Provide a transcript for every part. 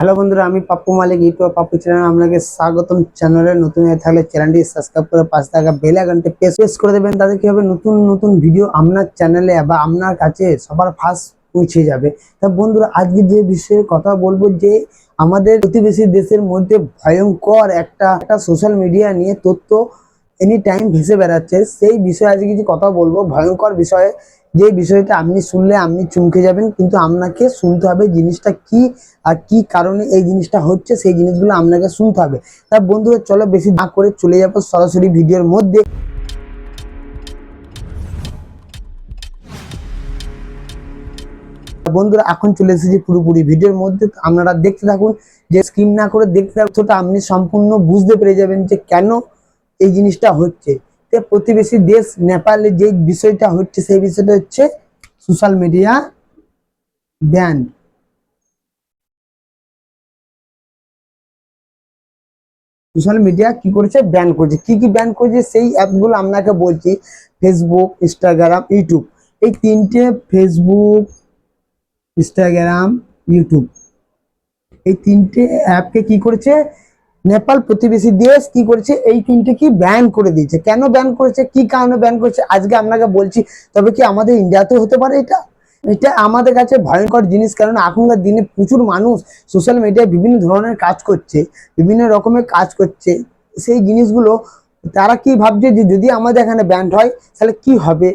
Hello বন্ধুরা, আমি পাপ্পু মালিক, YouTube Pappu channel আপনাকে স্বাগতম। চ্যানেলে নতুন হয়ে থাকলে চ্যানেলটি সাবস্ক্রাইব করে পাশে থাকা বেল আইকনটি প্রেস করে দেবেন। তাতে কি হবে, নতুন নতুন ভিডিও আপনার চ্যানেলে বা আপনার কাছে সবার ফার্স্ট পৌঁছে যাবে। তা বন্ধুরা, আজকে যে বিষয়ে কথা বলবো, যে আমাদের প্রতিবেশী দেশের মধ্যে ভয়ঙ্কর একটা সোশ্যাল মিডিয়া নিয়ে তথ্য এনি টাইম ভেসে বেড়াচ্ছে, সেই বিষয়ে আজকে কিছু কথা বলবো। ভয়ঙ্কর বিষয়ে, যে বিষয়টা আপনি শুনলে আপনি চমকে যাবেন, কিন্তু আপনাকে শুনতে হবে জিনিসটা কি আর কি কারণে এই জিনিসটা হচ্ছে, সেই জিনিসগুলো আপনাকে শুনতে হবে। তা বন্ধুরা, চলো বেশি না করে চলে যাবো সরাসরি ভিডিওর মধ্যে। বন্ধুরা, এখন চলে এসেছি পুরোপুরি ভিডিওর মধ্যে, আপনারা দেখতে থাকুন। যে স্কিপ না করে দেখতে থাকুন, আপনি সম্পূর্ণ বুঝতে পেরে যাবেন যে কেন এই জিনিসটা হচ্ছে। প্রতিবেশী দেশ নেপালে যে বিষয়টা হচ্ছে, সেই বিষয়টা হচ্ছে social media ban. Social media কি করেছে, ব্যান করেছে। কি কি ব্যান করেছে সেই অ্যাপগুলো আপনাকে বলছি। ফেসবুক, ইনস্টাগ্রাম, ইউটিউব, এই তিনটে, ফেসবুক, ইনস্টাগ্রাম, ইউটিউব, এই তিনটে অ্যাপকে কি করেছে নেপাল প্রতিবেশী দেশ কি করেছে, এই তিনটে কি ব্যান করে দিয়েছে। কেন ব্যান করেছে, কি কারণে ব্যান করেছে, আজকে আপনাকে বলছি। তবে কি আমাদের ইন্ডিয়াতে হতে পারে এটা? এটা আমাদের কাছে ভয়ঙ্কর জিনিস, কারণ এখনকার দিনে প্রচুর মানুষ সোশ্যাল মিডিয়ায় বিভিন্ন ধরনের কাজ করছে, বিভিন্ন রকমের কাজ করছে। সেই জিনিসগুলো তারা কি ভাবছে যে যদি আমাদের এখানে ব্যান্ড হয় তাহলে কি হবে,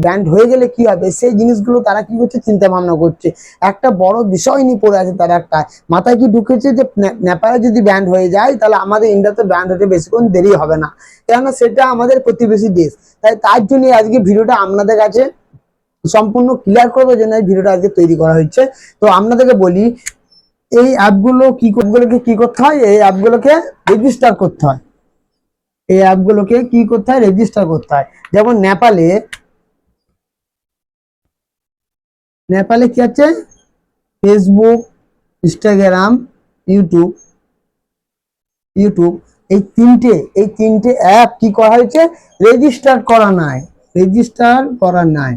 ব্যান্ড হয়ে গেলে কি হবে, সেই জিনিসগুলো তারা কি করছে, চিন্তা ভাবনা করছে। একটা বড় বিষয় নিয়ে পড়ে আছে তারা, একটা মাথায় কি ঢুকেছে যে নেপালে যদি ব্যান্ড হয়ে যায় তাহলে আমাদের ইন্ডিয়াতে ব্যান্ড হতে বেশিক্ষণ দেরি হবে না, কেননা সেটা আমাদের প্রতিবেশী দেশ। তার জন্য আজকে ভিডিওটা আপনাদের কাছে সম্পূর্ণ ক্লিয়ার করবো জন্য এই ভিডিওটা আজকে তৈরি করা হয়েছে। তো আপনাদেরকে বলি, এই অ্যাপগুলোকে কি করতে হয়, এই অ্যাপগুলোকে রেজিস্টার করতে হয়। এই অ্যাপগুলোকে কি করতে হয়, রেজিস্টার করতে হয়। যেমন নেপালে নেপালে কি আছে, ফেসবুক, ইনস্টাগ্রাম, ইউটিউব, ইউটিউব, এই তিনটে অ্যাপ কি করা হয়েছে, রেজিস্টার করা নাই। রেজিস্টার করা নাই।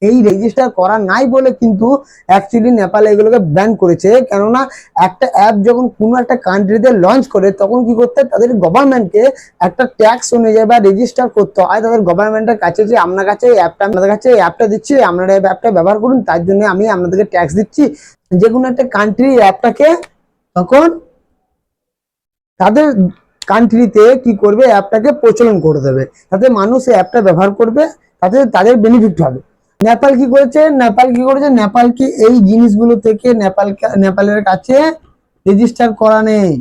এই রেজিস্টার করা নাই বলে কিন্তু অ্যাকচুয়ালি নেপাল এগুলোকে ব্যান করেছে। কেননা একটা অ্যাপ যখন কোনো একটা কান্ট্রিতে লঞ্চ করে, তখন কি করতে হয়, তাদের গভর্নমেন্টকে একটা ট্যাক্স অনুযায়ী বা রেজিস্টার করতে হয় তাদের গভর্নমেন্টের কাছে, যে আপনার কাছে এই অ্যাপটা, আপনাদের কাছে এই অ্যাপটা দিচ্ছি, আপনারা এই অ্যাপটা ব্যবহার করুন, তার জন্য আমি আপনাদেরকে ট্যাক্স দিচ্ছি। যে কোনো একটা কান্ট্রি অ্যাপটাকে তখন তাদের কান্ট্রিতে কি করবে, অ্যাপটাকে প্রচলন করে দেবে, তাতে মানুষ এই অ্যাপটা ব্যবহার করবে, তাতে তাদের বেনিফিট হবে। নেপাল কি এই জিনিসগুলো থেকে নেপালের কাছে রেজিস্টার করা নেই,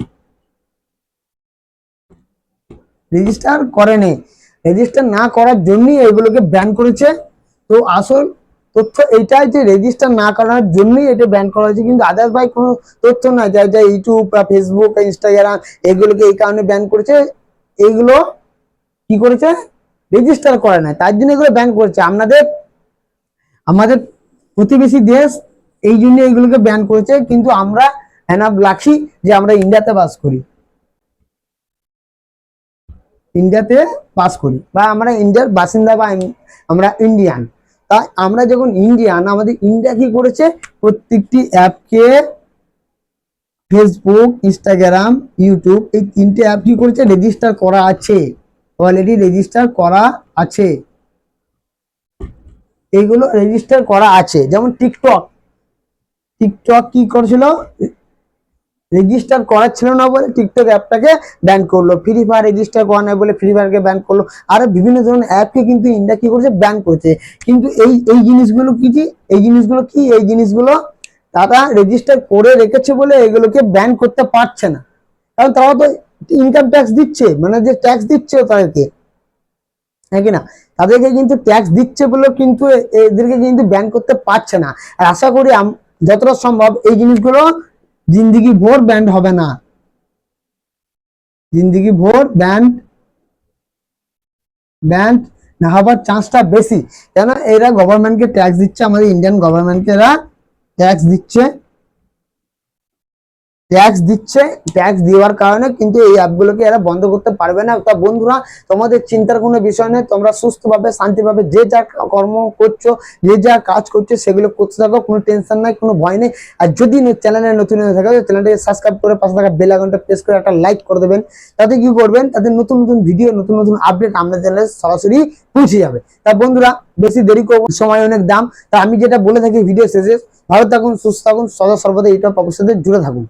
রেজিস্টার করে নেই। রেজিস্টার না করার জন্যই এগুলোকে ব্যান করেছে। তো আসল তথ্য এইটাই যে রেজিস্টার না করার জন্যই এটা ব্যান করা হয়েছে, কিন্তু আদার্স ভাই কোনো তথ্য নাই যা যা ইউটিউব বা ফেসবুক বা ইনস্টাগ্রাম এগুলোকে এই কারণে ব্যান করেছে। এইগুলো কি করেছে, রেজিস্টার করে না, তার জন্য এগুলো ব্যান করেছে। আমাদের প্রতিবেশী দেশ এই জন্য এইগুলোকে ব্যান করেছে, কিন্তু আমরা এনাফ লাকি যে আমরা ইন্ডিয়াতে বাস করি, ইন্ডিয়াতে বাস করি, বা আমরা ইন্ডিয়ার বাসিন্দা, বা আমরা ইন্ডিয়ান। তাই আমরা যখন ইন্ডিয়ান, আমাদের ইন্ডিয়া কি করেছে, প্রত্যেকটি অ্যাপকে, ফেসবুক, ইনস্টাগ্রাম, ইউটিউব, এই তিনটে অ্যাপ কি করেছে, রেজিস্টার করা আছে, অলরেডি রেজিস্টার করা আছে। এইগুলো রেজিস্টার করা আছে। যেমন টিকটক, টিকটক কি করেছিল, রেজিস্টার করা ছিল না বলে টিকটক অ্যাপটাকে ব্যান করলো। ফ্রি ফায়ার রেজিস্টার করা নাই বলে ফ্রি ফায়ারকে ব্যান করলো। আরো বিভিন্ন ধরনের অ্যাপকে কিন্তু ইন্ডিয়া কি করেছে, ব্যান করেছে। কিন্তু এই জিনিসগুলো এই জিনিসগুলো তারা রেজিস্টার করে রেখেছে বলে এগুলোকে ব্যান করতে পারছে না, কারণ তারা তো ইনকাম ট্যাক্স দিচ্ছে, মানে যে ট্যাক্স দিচ্ছে তাদেরকে, হ্যাঁ কিনা, তাদেরকে কিন্তু ট্যাক্স দিচ্ছে বলে কিন্তু এদেরকে কিন্তু ব্যান করতে পারছে না। আর আশা করি যতটা সম্ভব এই জিনিসগুলো জিন্দিগি ভোর ব্যান্ড হবে না, জিন্দিগি ভোর ব্যান্ড না হবার চান্সটা বেশি। কেন, এরা গভর্নমেন্টকে ট্যাক্স দিচ্ছে, আমাদের ইন্ডিয়ান গভর্নমেন্টকে এরা ট্যাক্স দিচ্ছে, ট্যাক্স দিচ্ছে, ট্যাক্স দেওয়ার কারণে কিন্তু এই অ্যাপগুলোকে এরা বন্ধ করতে পারবে না। তা বন্ধুরা, তোমাদের চিন্তার কোনো বিষয় নেই, তোমরা সুস্থভাবে শান্তিভাবে যে যা কর্ম করছো, যে যা কাজ করছো সেগুলো করতে থাকো, কোনো টেনশন নাই, কোনো ভয় নেই। আর যদি চ্যানেলে নতুন হয়ে থাকে চ্যানেলটাকে সাবস্ক্রাইব করে পাশে থাকা বেল আইকনটা প্রেস করে একটা লাইক করে দেবেন। তাতে কি করবেন, তাতে নতুন নতুন ভিডিও, নতুন নতুন আপডেট আমাদের চ্যানেলে সরাসরি পৌঁছে যাবে। তা বন্ধুরা, বেশি দেরি করবো, সময় অনেক দাম। তা আমি যেটা বলে থাকি ভিডিও শেষে, ভালো থাকুন, সুস্থ থাকুন, সদা সর্বদা ইউটিউব অবশ্যই জুড়ে থাকুন।